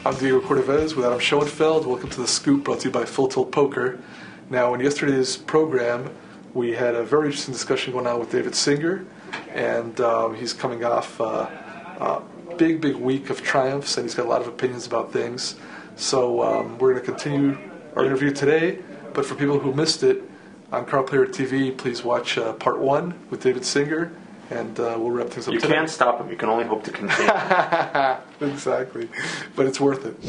I'm Diego Cordovez with Adam Schoenfeld. Welcome to The Scoop, brought to you by Full Tilt Poker. Now, in yesterday's program, we had a very interesting discussion going on with David Singer, and he's coming off a big week of triumphs, and he's got a lot of opinions about things. So we're going to continue our interview today, but for people who missed it, on Card Player TV, please watch part 1 with David Singer, and we'll wrap things up today. You can't stop him. You can only hope to continue. Exactly. But it's worth it.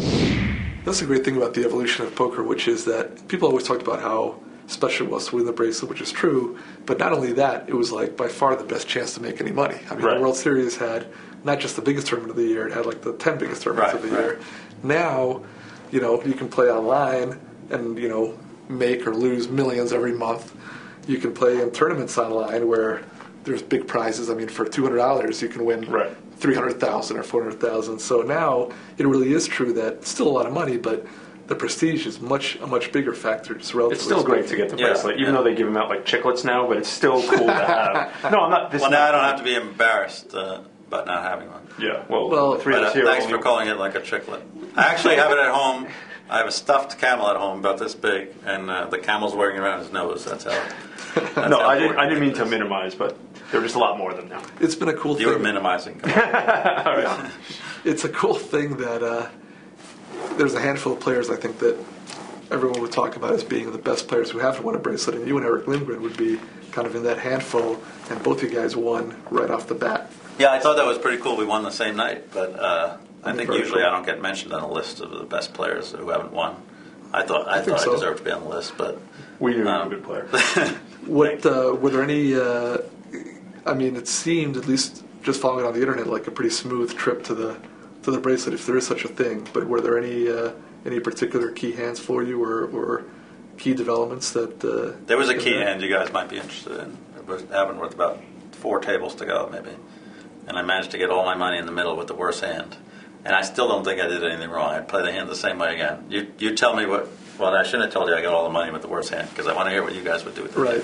That's the great thing about the evolution of poker, which is that people always talked about how special it was to win the bracelet, which is true, but not only that, it was like by far the best chance to make any money. I mean, right. The World Series had not just the biggest tournament of the year, it had like the 10 biggest tournaments of the year. Now, you can play online and, make or lose millions every month. You can play in tournaments online where there's big prizes. I mean, for $200, you can win $300,000 or $400,000. So now it really is true that it's still a lot of money, but the prestige is a much bigger factor. It's still great to get the bracelet, even though they give them out like chiclets now. But it's still cool to have. No, I'm not. Well, now I don't have to be embarrassed about not having one. Yeah. Well, thanks for calling it like a chiclet. I actually have it at home. I have a stuffed camel at home about this big, and the camel's wearing it around his nose. That's how. No, I didn't mean to minimize, but there were just a lot more of them now. It's been a cool thing. You were minimizing. All right. It's a cool thing that there's a handful of players I think that everyone would talk about as being the best players who haven't won a bracelet, and you and Eric Lindgren would be kind of in that handful, and both you guys won right off the bat. Yeah, I thought that was pretty cool. We won the same night, but I think usually I don't get mentioned on a list of the best players who haven't won. I thought I deserved to be on the list, but we knew you were a good player. Were there any? It seemed, at least just following it on the internet, like a pretty smooth trip to the bracelet, if there is such a thing. But were there any particular key hands for you, or key developments that? There was a key hand you guys might be interested in. It happened with about 4 tables to go, maybe, and I managed to get all my money in the middle with the worst hand. And I still don't think I did anything wrong. I'd play the hand the same way again. You tell me what. Well, I shouldn't have told you I got all the money with the worst hand, because I want to hear what you guys would do with the hand.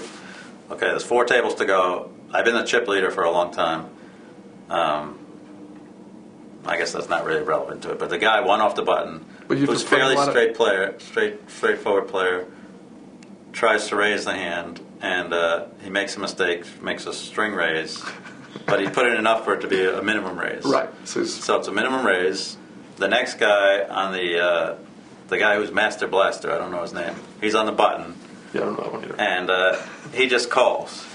Okay, there's 4 tables to go. I've been the chip leader for a long time. I guess that's not really relevant to it. But the guy won off the button, who's a fairly straightforward player, tries to raise the hand, and he makes a mistake, makes a string raise, but he put in enough for it to be a minimum raise. Right. So it's a minimum raise. The next guy on the guy who's Master Blaster, I don't know his name, he's on the button. Yeah, I don't know that one either. And he just calls.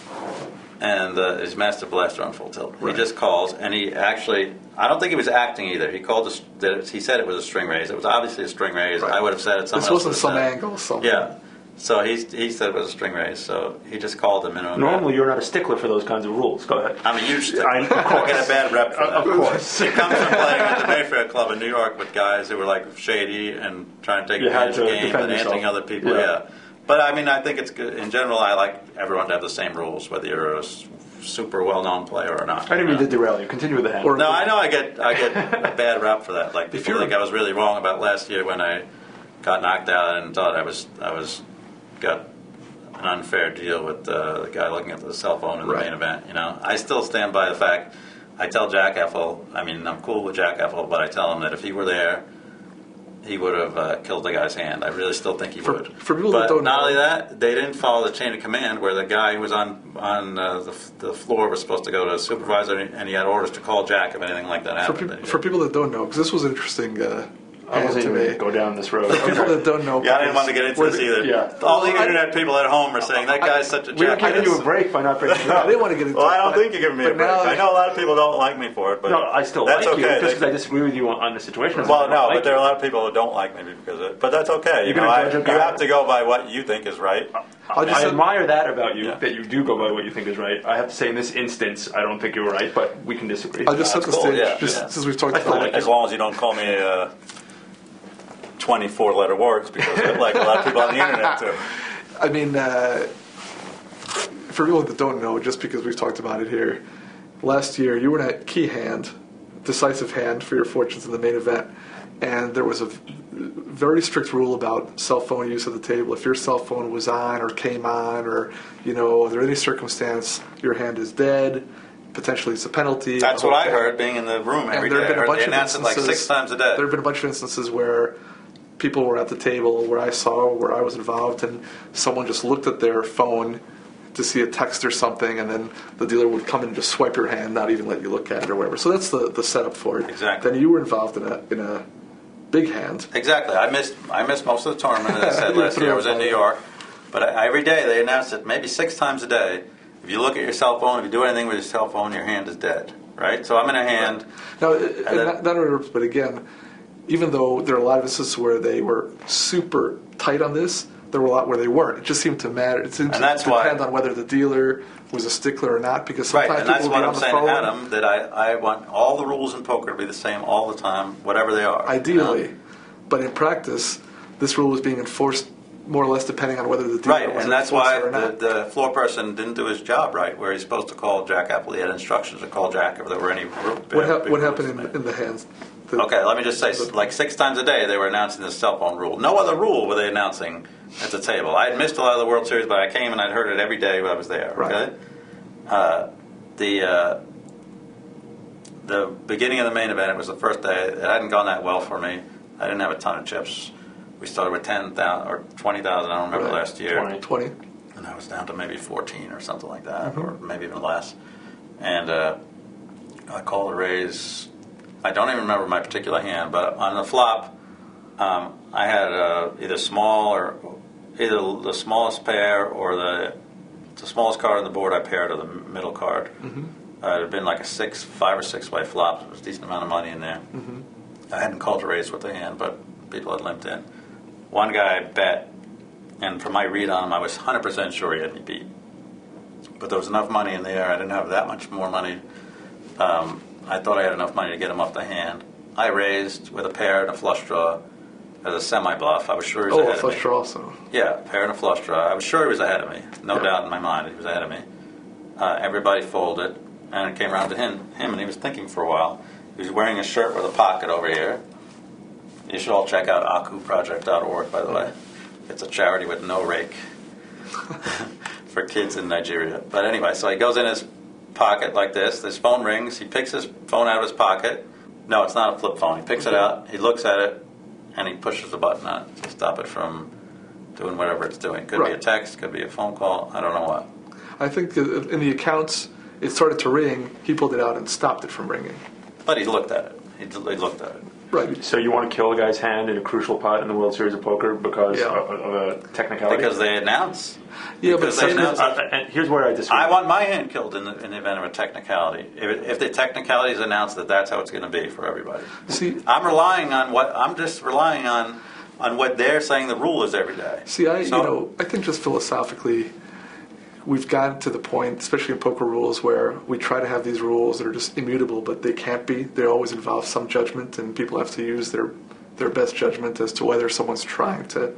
And he's Master Blaster on Full Tilt. Right. He just calls, and he actually, I don't think he was acting either. He called he said it was a string raise. It was obviously a string raise. Right. I would have said it. This wasn't some angle. Something. Yeah. So he said it was a string raise. So he just called the minimum. Normally, you're not a stickler for those kinds of rules. Go ahead. I'm a huge stickler. I get a bad rep for that. Of course. It comes from playing at the Mayfair Club in New York with guys who were like shady and trying to take advantage of the game and anting other people. Yeah. But I think it's good. In general, I like everyone to have the same rules, whether you're a super well-known player or not. I didn't mean to derail you. Continue with the hand. No, I know I get a bad rap for that. Like people think I was really wrong about last year when I got knocked out and thought I was got an unfair deal with the guy looking at the cell phone in the main event. I still stand by the fact. I tell Jack Effel. I'm cool with Jack Effel, but I tell him that if he were there, he would have killed the guy's hand. I really still think he would. For people that don't know, not only that, they didn't follow the chain of command where the guy who was on the floor was supposed to go to a supervisor, and he had orders to call Jack if anything like that happened. For people that don't know, because this was interesting. I wasn't even going to go down this road. For people that don't know, I didn't want to get into this either. Yeah. All the internet people at home are saying that guy's such a jack. We're giving you a break by not breaking it up. I didn't want to get into it. Well, I don't think you're giving me a break. I know a lot of people don't like me for it, but no, I still that's like you. Okay. Just because I disagree with you on the situation. Well, no, but there are a lot of people who don't like me because of it. But that's okay. You have to go by what you think is right. I admire that about you, that you do go by what you think is right. I have to say, in this instance, I don't think you're right, but we can disagree. I'll just set the stage, since we've talked about it. As long as you don't call me 24-letter words, because like a lot of people on the internet too. For people that don't know, just because we've talked about it here, last year you were in a key hand, decisive hand for your fortunes in the main event, and there was a very strict rule about cell phone use at the table. If your cell phone was on or came on, or under any circumstance, your hand is dead. potentially it's a penalty. That's what I heard being in the room every day. They announced it like 6 times a day. There have been a bunch of instances where people were at the table where I was involved, and someone just looked at their phone to see a text or something, and then the dealer would come in and just swipe your hand, not even let you look at it or whatever. So that's the setup for it. Exactly. Then you were involved in a big hand. Exactly. I missed most of the tournament, as I said last year. I was in New York. But every day they announced it maybe 6 times a day. If you look at your cell phone, if you do anything with your cell phone, your hand is dead. Right? So I'm in a hand. Right. Now, but again, even though there are a lot of instances where they were super tight on this, there were a lot where they weren't. It just seemed to matter. It seemed to depend on whether the dealer was a stickler or not, because sometimes and that's people what would I'm be on saying the phone. to Adam, that I want all the rules in poker to be the same all the time, whatever they are. Ideally. But in practice, this rule was being enforced more or less depending on whether the dealer was and that's why or not. the floor person didn't do his job right, where he's supposed to call Jack Apple. He had instructions to call Jack if there were any. What happened in the hands? Okay, let me just say, like 6 times a day they were announcing this cell phone rule. No other rule were they announcing at the table. I had missed a lot of the World Series, but I came and I'd heard it every day when I was there. Okay, right. The beginning of the main event, it was the first day. It hadn't gone that well for me. I didn't have a ton of chips. We started with 10,000 or 20,000. I don't remember last year. 20. And I was down to maybe 14 or something like that, or maybe even less. And I called a raise. I don't even remember my particular hand, but on the flop, I had either the smallest pair or the smallest card on the board. I paired to the middle card. It had been like a 5 or 6 way flop. There was a decent amount of money in there. I hadn't called a raise with the hand, but people had limped in. One guy bet, and from my read on him, I was 100% sure he had me beat. But there was enough money in there. I didn't have that much more money. I thought I had enough money to get him off the hand. I raised with a pair and a flush draw as a semi-bluff. I was sure he was ahead of me. Oh, a flush draw also. Yeah, pair and a flush draw. I was sure he was ahead of me. No doubt in my mind he was ahead of me. Everybody folded, and it came around to him, and he was thinking for a while. He was wearing a shirt with a pocket over here. You should all check out akuproject.org, by the way. It's a charity with no rake for kids in Nigeria. But anyway, so he goes in his pocket like this. His phone rings. He picks his phone out of his pocket. No, it's not a flip phone. He picks it out. He looks at it, and he pushes the button on it to stop it from doing whatever it's doing. Could be a text. Could be a phone call. I don't know what. I think in the accounts, it started to ring. He pulled it out and stopped it from ringing. But he looked at it. He looked at it. Right. So you want to kill a guy's hand in a crucial pot in the World Series of Poker because of a technicality? Because they announce. Yeah, because but they announce. And here's where I disagree. I want my hand killed in the event of a technicality. If the technicality is announced, that's how it's going to be for everybody. See, I'm just relying on what they're saying the rule is every day. See, I think just philosophically, we've gotten to the point, especially in poker rules, where we try to have these rules that are just immutable, but they can't be. They always involve some judgment, and people have to use their best judgment as to whether someone's trying to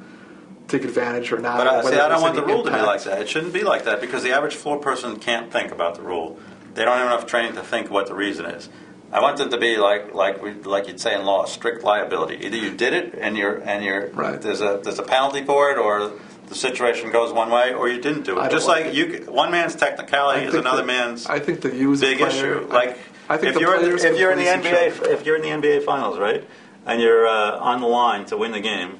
take advantage or not. But I don't want the rule to be impact. like that. It shouldn't be like that because the average floor person can't think about the rule. They don't have enough training to think what the reason is. I want it to be like you'd say in law, strict liability. Either you did it and you're right. There's a penalty for it, or the situation goes one way, or you didn't do it. Just like one man's technicality is another man's. I think the you as a big player, issue. Like I think if you're in the NBA finals, right, and you're on the line to win the game,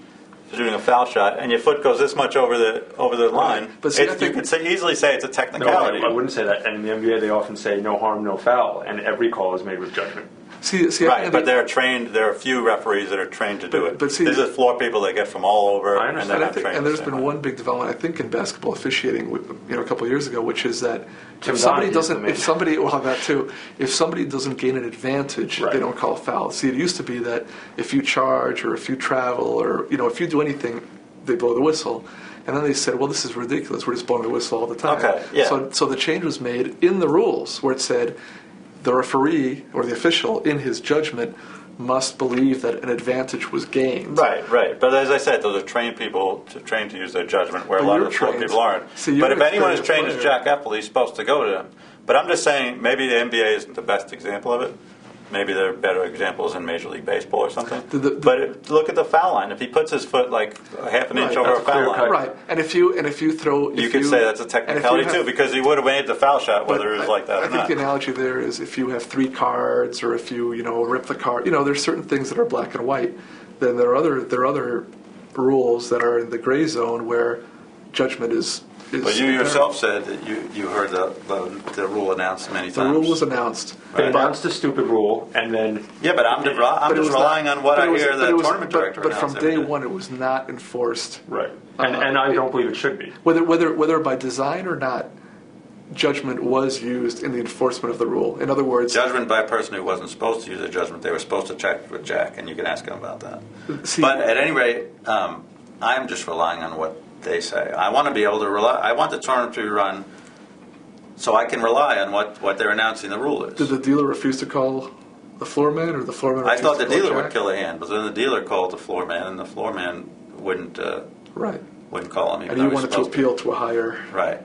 shooting a foul shot, and your foot goes this much over the line, right. But see, you could easily say it's a technicality. No, I wouldn't say that. And in the NBA, they often say no harm, no foul, and every call is made with judgment. See, right, but they're trained. There are a few referees that are trained to do it. But see, these are floor people they get from all over. I understand. And there's been one big development, I think, in basketball officiating, a couple of years ago, which is that if somebody doesn't gain an advantage, right. they don't call a foul. See, it used to be that if you charge or if you travel or if you do anything, they blow the whistle. And then they said, well, this is ridiculous. We're just blowing the whistle all the time. Okay, yeah. So the change was made in the rules where it said the referee or the official, in his judgment, must believe that an advantage was gained. Right. But as I said, those are trained people trained to use their judgment, where a lot of the floor people aren't. But if anyone is trained as Jack Apple, he's supposed to go to him. But I'm just saying, maybe the NBA isn't the best example of it. maybe there are better examples in Major League Baseball or something. The Look at the foul line. If he puts his foot like a half an inch Right, over that's a foul clear line, cut. right, and if you throw, you could say that's a technicality too, because he would have made the foul shot whether it was like that or I think not. the analogy there is if you have 3 cards, or if you rip the card. There's certain things that are black and white. Then there are other rules that are in the gray zone where judgment is. But you yourself said that you heard the rule announced many times. The rule was announced. They Right. announced a stupid rule, and then Yeah, but I'm But just it was relying not- on what but I it was- hear but the it was- tournament director But from announce every day day. one, it was not enforced. right, and I don't believe it should be. Whether by design or not, judgment was used in the enforcement of the rule. In other words, Judgment by a person who wasn't supposed to use a judgment. They were supposed to check with Jack, and you can ask him about that. see, But at any rate, I'm just relying on what they say. I want to be able to rely. I want the tournament to be run so I can rely on what they're announcing the rule did is. the dealer refuse to call the floor man, or the floor man? I refused thought to the call dealer Jack? would kill a hand, but then the dealer called the floor man, and the floor man wouldn't Right, call him. Even and though you he was wanted to supposed appeal to a higher. Right.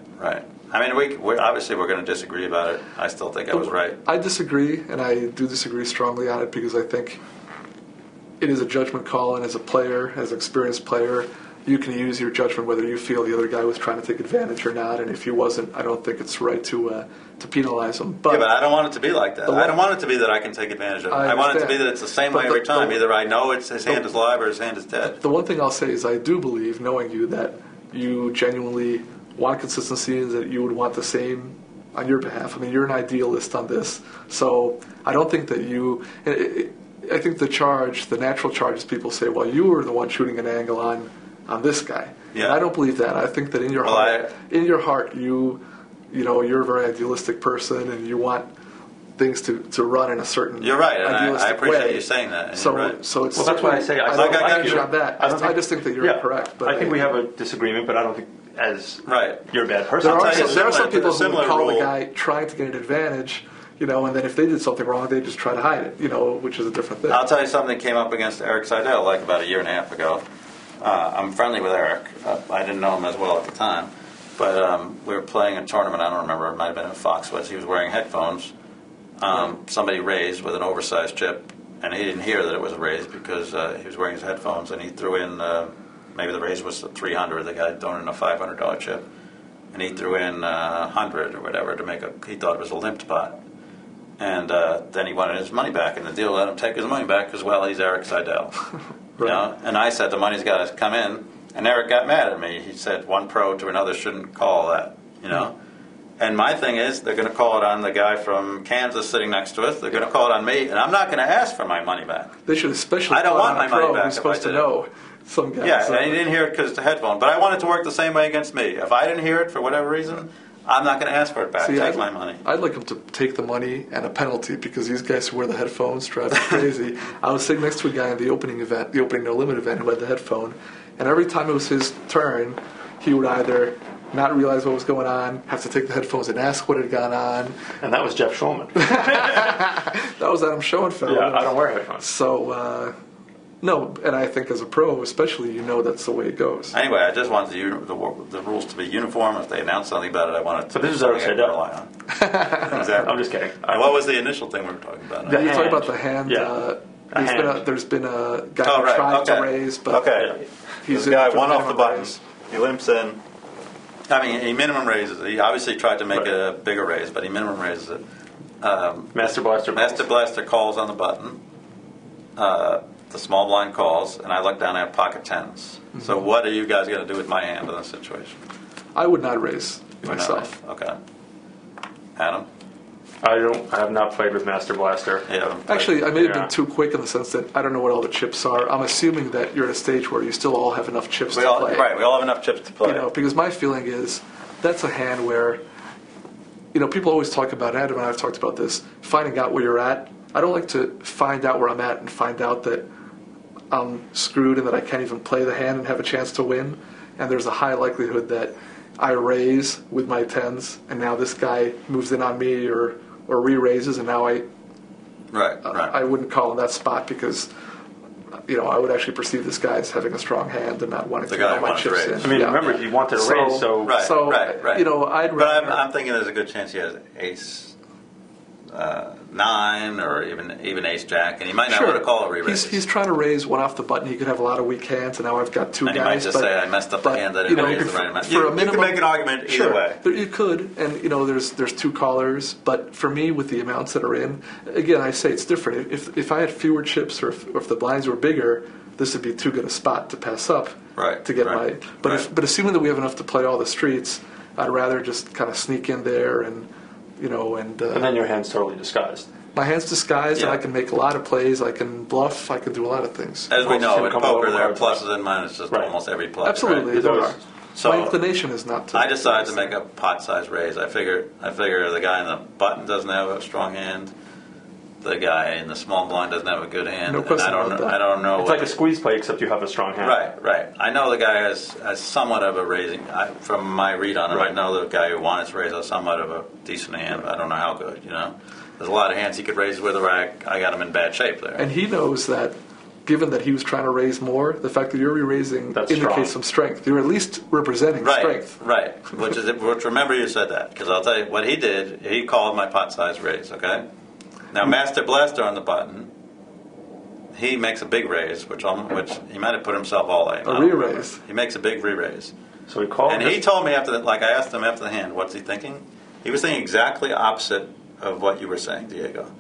I mean, we're obviously we're going to disagree about it. I still think I was right. I disagree, and I do disagree strongly on it because I think it is a judgment call, and as a player, as an experienced player, you can use your judgment whether you feel the other guy was trying to take advantage or not, and if he wasn't, I don't think it's right to penalize him. Yeah, but I don't want it to be like that. The I don't want it to be that I can take advantage of it. I want it to be that it's the same But way every the- time. the- Either I know his hand is live or his hand is dead. The one thing I'll say is I do believe, knowing you, that you genuinely want consistency and that you would want the same on your behalf. I mean, you're an idealist on this, so I don't think that you. I think the natural charge is people say, well, you were the one shooting an angle on this guy. Yeah. And I don't believe that. I think that in your heart, you're a very idealistic person, and you want things to run in a certain. You're right, and I idealistic appreciate way. you saying that. And So, you're right. so it's. Well, that's why I say I don't don't like think you on that. I just think that you're yeah, correct. But I think we have a disagreement, but I don't think as Right. you're a bad person. There I'll are tell you some, there are some people who similar would call the rule. guy trying to get an advantage, and then if they did something wrong, they just try to hide it, which is a different thing. I'll tell you something that came up against Eric Seidel like about a year and a half ago. I'm friendly with Eric. I didn't know him as well at the time, but we were playing a tournament. I don't remember. It might have been in Foxwoods. He was wearing headphones. Somebody raised with an oversized chip, and he didn't hear that it was a raise because he was wearing his headphones, and he threw in maybe the raise was 300. The guy had thrown in a $500 chip, and he threw in 100 or whatever to make he thought it was a limped pot. And then he wanted his money back, and the dealer let him take his money back because, well, he's Eric Seidel. Right. And I said the money's got to come in, and Eric got mad at me. He said one pro to another shouldn't call that, And my thing is, they're going to call it on the guy from Kansas sitting next to us. They're going to call it on me, and I'm not going to ask for my money back. They should especially. I don't call want on a my money pro back who's if supposed I to did it. know. Some guys. Yeah, and he didn't hear it because it's a headphone. But I want it to work the same way against me. If I didn't hear it for whatever reason, I'm not going to ask for it back. See, Take my money. I'd like them to take the money and a penalty because these guys who wear the headphones drive me crazy. I was sitting next to a guy in the opening no limit event who had the headphone, and every time it was his turn, he would either not realize what was going on, have to take the headphones and ask what had gone on. And that was Jeff Schulman. That was Adam Schoenfeld. Yeah, I don't wear headphones. So, no, and I think as a pro, especially, that's the way it goes. Anyway, I just want the rules to be uniform. If they announce something about it, I want it to But be this is Eric something I can Seidel. rely on. Exactly. I'm just kidding. And what was the initial thing we were talking about? The You're talking hand. about the hand. Yeah. There's been a guy Oh, who right, tried okay. to raise, but Okay. he's This guy in one for off the minimum button. raise. He limps in. I mean, he minimum raises. He obviously tried to make Right. a bigger raise, but he minimum raises it. Master Blaster. Master Blaster calls on the button. The small blind calls, and I look down at pocket tens. So what are you guys going to do with my hand in this situation? I would not raise You would not myself. raise. Okay. Adam? I have not played with Master Blaster. Yeah. Actually, I may have Yeah. been too quick in the sense that I don't know what all the chips are. I'm assuming that you're at a stage where you still all have enough chips We to all, play. right, we all have enough chips to play. Because my feeling is that's a hand where, people always talk about, Adam and I have talked about this, finding out where you're at. I don't like to find out where I'm at and find out that I'm screwed and that I can't even play the hand and have a chance to win. And there's a high likelihood that I raise with my tens, and now this guy moves in on me or re-raises, and now I wouldn't call in that spot because I would actually perceive this guy as having a strong hand and not wanting The to guy get all my wanted to chips raise. in. I mean, Yeah. remember, he wanted to raise, so... Right, So, right. I'd But rather. I'm thinking there's a good chance he has ace, 9 or even ace jack, and he might not Sure. want to call a re-raise. He's trying to raise one off the button. He could have a lot of weak hands, and now I've got two and guys. he might just say, I messed up the hand, I didn't raise the right amount. You can make an argument either way. You could, and there's two callers, but for me, with the amounts that are in, again, I say it's different. If I had fewer chips, or if the blinds were bigger, this would be too good a spot to pass up. Right, To get right, my, but right. but assuming that we have enough to play all the streets, I'd rather just kind of sneak in there and And then your hand's totally disguised. my hand's disguised, and Yeah. I can make a lot of plays. I can bluff. I can do a lot of things. As we know, Come in over poker, there are cards. pluses and minuses to Right. almost every play. Absolutely, right? there Those- are. So- My inclination is not to. I decided to make a pot size raise. I figure the guy in the button doesn't have a strong hand. The guy in the small blind doesn't have a good hand. No and question I don't about know. that. I don't know. It's like a squeeze play, except you have a strong hand. Right. I know the guy has somewhat of a raising. From my read on him, I Right. know the guy who wanted to raise has somewhat of a decent hand. But I don't know how good. There's a lot of hands he could raise with, or I got him in bad shape there. And he knows that, given that he was trying to raise more, the fact that you're re-raising That's indicates strong. some strength. You're at least representing strength. Right. Which remember you said that, because I'll tell you what he did. He called my pot size raise. Okay. Now Master Blaster on the button, he makes a big raise, which he might have put himself all in. A re-raise. He makes a big re-raise, So he called. and he told me after that. Like I asked him after the hand, what's he thinking? He was thinking exactly opposite of what you were saying, Diego.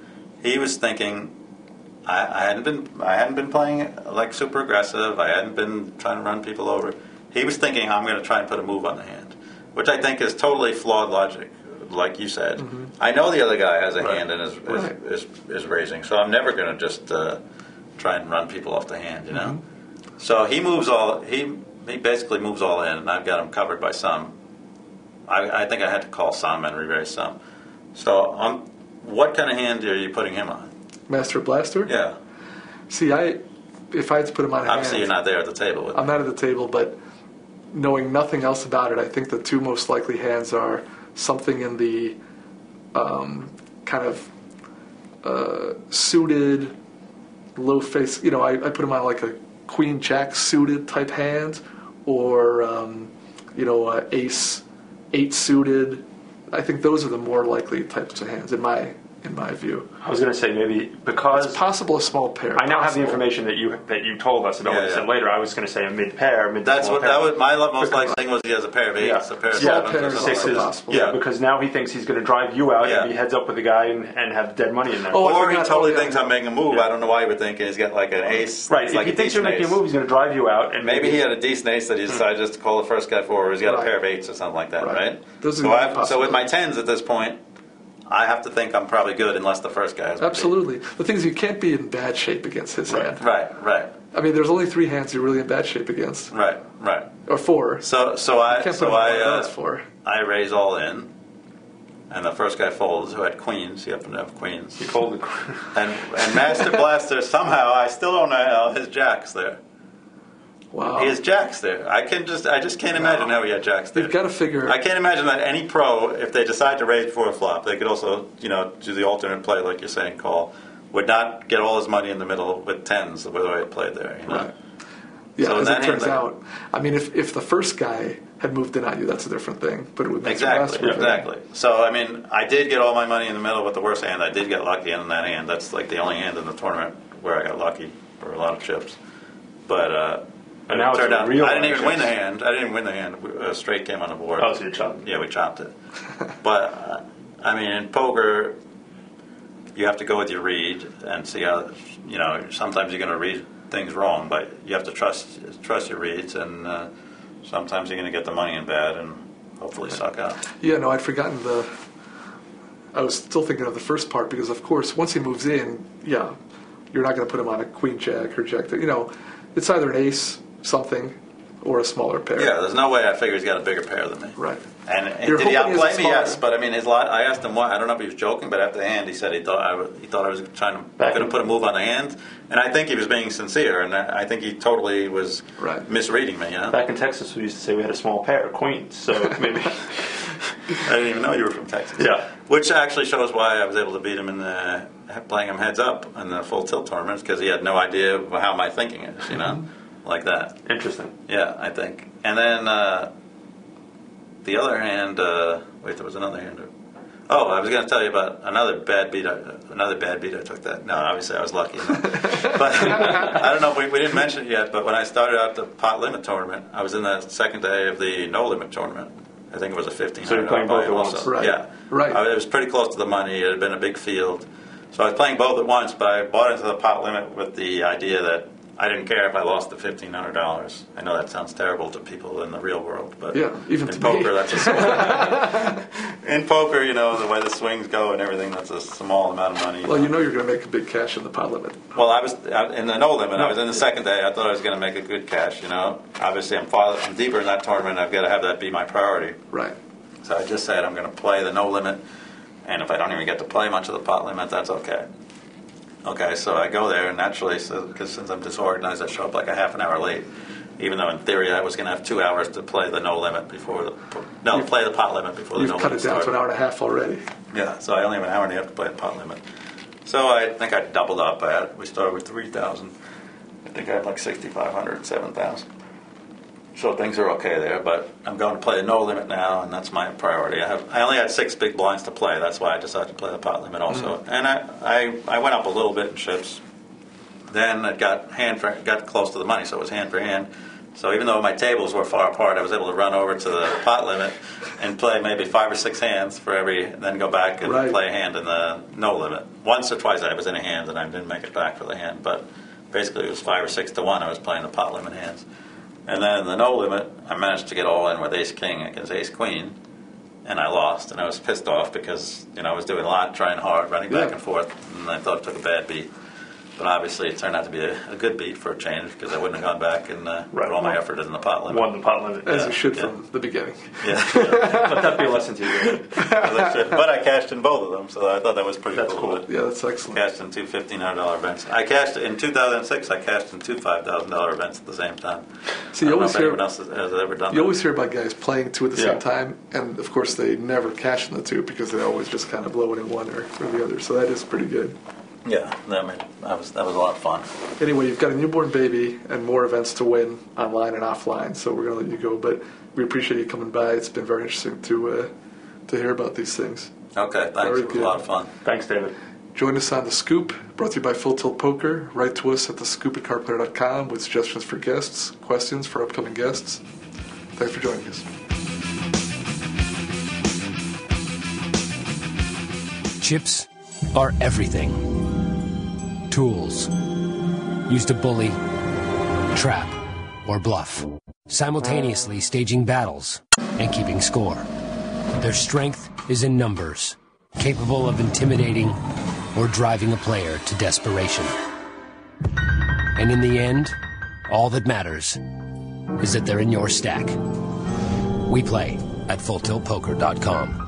He was thinking, I hadn't been playing like super aggressive. I hadn't been trying to run people over. He was thinking, I'm going to try and put a move on the hand, which I think is totally flawed logic. Like you said, I know the other guy has a hand and is raising, so I'm never going to just try and run people off the hand, So he moves he basically moves all in, and I've got him covered by some. I think I had to call some and re-raise some. So what kind of hand are you putting him on? Master Blaster? Yeah. See, if I had to put him on a Obviously, hand, you're not there at the table with I'm not at the table, but knowing nothing else about it, I think the two most likely hands are something in the kind of suited, low face. I put him on like a Queen Jack suited type hand, or Ace 8 suited. I think those are the more likely types of hands in my view. I was going to say maybe because It's possible a small pair. I now have the possible. information that you told us about what you Yeah. said later. I was going to say a mid pair, That's small what pair. that was. My most likely thing was he has a pair of eights, Yeah. a pair of Small sevens, pair or is something. also Sixes. possible. Yeah. Because now he thinks he's going to drive you out Yeah. and he heads up with the guy and have dead money in there. Oh, I Or he forgot. totally Oh, yeah. thinks I'm making a move. I don't know why he would think he's got like an ace. Right. like if he thinks you're decent making a ace. move, he's going to drive you out. And Maybe he had a decent ace that he decided just to call the first guy forward. He's got a Right. pair of eights or something like that, Right. right? Those are So, good so with my possibilities. tens at this point, I have to think I'm probably good unless the first guy has a beat. Absolutely. The thing is, you can't be in bad shape against his hand. Right. I mean, there's only 3 hands you're really in bad shape against, Right. or 4. So You can't put him on those 4. I raise all in, and the first guy folds, who had queens. He happened to have queens. he folded. And Master Blaster, somehow, I still don't know how his jack's there. Wow. He has jacks there. I just can't imagine how he had jacks there. You've got to figure. I can't imagine that any pro, if they decide to raise before a flop, they could also, do the alternate play like you're saying, call, would not get all his money in the middle with tens the way I played there. Right. Yeah, So as that it turns hand, out. I mean, if the first guy had moved in on you, that's a different thing. But it would make Exactly. So, I mean, I did get all my money in the middle with the worst hand. I did get lucky in that hand. That's like the only hand in the tournament where I got lucky for a lot of chips. But And now it turned it's a out real I didn't even chips. win the hand. I didn't win the hand. A straight came on the board. Oh, so you chopped. Yeah, we chopped it. But I mean, in poker, you have to go with your read and see how. Sometimes you're going to read things wrong, but you have to trust your reads, and sometimes you're going to get the money in bad and hopefully suck out. Yeah, no, I'd forgotten I was still thinking of the first part because, of course, once he moves in, yeah, you're not going to put him on a Queen Jack or Jack. It's either an ace something or a smaller pair. Yeah, there's no way I figure he's got a bigger pair than me. Right. And You're did he hoping he has outplay a me? smaller- Yes, but I mean, I asked him why. I don't know if he was joking, but after the hand, he said he thought I was going to put a move on the hand, and I think he was being sincere, and I think he totally was Right. misreading me. Back in Texas, we used to say we had a small pair, queens. So maybe. I didn't even know you were from Texas. Yeah. Which actually shows why I was able to beat him in playing him heads up in the full tilt tournaments, because he had no idea how my thinking is, like that. Interesting. Yeah, I think. And then the other hand, wait, there was another hand. Oh, I was going to tell you about another bad beat. Another bad beat I took that. No, obviously I was lucky. But I don't know if we didn't mention it yet. But when I started out the pot limit tournament, I was in the second day of the no limit tournament. I think it was a 15. So you're playing both at once, right? Yeah, right. It was pretty close to the money. It had been a big field, so I was playing both at once. But I bought into the pot limit with the idea that I didn't care if I lost the $1,500. I know that sounds terrible to people in the real world, but yeah, even in to poker, me. that's a small. In poker, you know, the way the swings go and everything, that's a small amount of money. Well, you know you're going to make a big cash in the pot limit. Well, I was in the no limit. I was in the second day. I thought I was going to make a good cash. You know, obviously I'm deeper in that tournament. I've got to have that be my priority. Right. So I just said I'm going to play the no limit, and if I don't even get to play much of the pot limit, that's okay. Okay, so I go there, and naturally, because since I'm disorganized, I show up like a half an hour late, even though in theory I was going to have 2 hours to play the no limit before play the pot limit before the no limit started. You've cut it down to an hour and a half already. Yeah, so I only have an hour and a half to play the pot limit. So I think I doubled up. We started with 3,000. I think I had like 6,500, 7,000. So things are okay there, but I'm going to play the no limit now, and that's my priority. I only had 6 big blinds to play. That's why I decided to play the pot limit also. Mm-hmm. And I went up a little bit in chips. Then it got close to the money, so it was hand for hand. So even though my tables were far apart, I was able to run over to the pot limit and play maybe 5 or 6 hands for then go back and play a hand in the no limit. Once or twice I was in a hand, and I didn't make it back for the hand, but basically it was 5 or 6 to 1. I was playing the pot limit hands. And then in the no limit, I managed to get all in with ace-king against ace-queen, and I lost. And I was pissed off because, you know, I was doing a lot, trying hard, running back and forth, and I thought it took a bad beat. But obviously it turned out to be a good beat for a change, because I wouldn't have gone back and put all my effort in the pot limit. Won the pot limit. As you should from the beginning. Yeah. Let that be a lesson to you. But I cashed in both of them, so I thought that was pretty cool. Yeah, that's excellent. Cashed in 2 $1,500 events. I cashed in 2006. I cashed in 2 $5,000 events at the same time. See, you always hear anyone else has ever done that. You always hear about guys playing 2 at the same time, and of course they never cash in the 2 because they always just kind of blow it in one or the other. So that is pretty good. Yeah, that was a lot of fun. Anyway, you've got a newborn baby and more events to win online and offline, so we're going to let you go. But we appreciate you coming by. It's been very interesting to hear about these things. Okay, thanks. It was a lot of fun. Thanks, David. Join us on The Scoop, brought to you by Full Tilt Poker. Write to us at thescoop@cardplayer.com with suggestions for guests, questions for upcoming guests. Thanks for joining us. Chips are everything. Tools used to bully, trap, or bluff, simultaneously staging battles and keeping score. Their strength is in numbers, capable of intimidating or driving a player to desperation. And in the end, all that matters is that they're in your stack. We play at FullTiltPoker.com.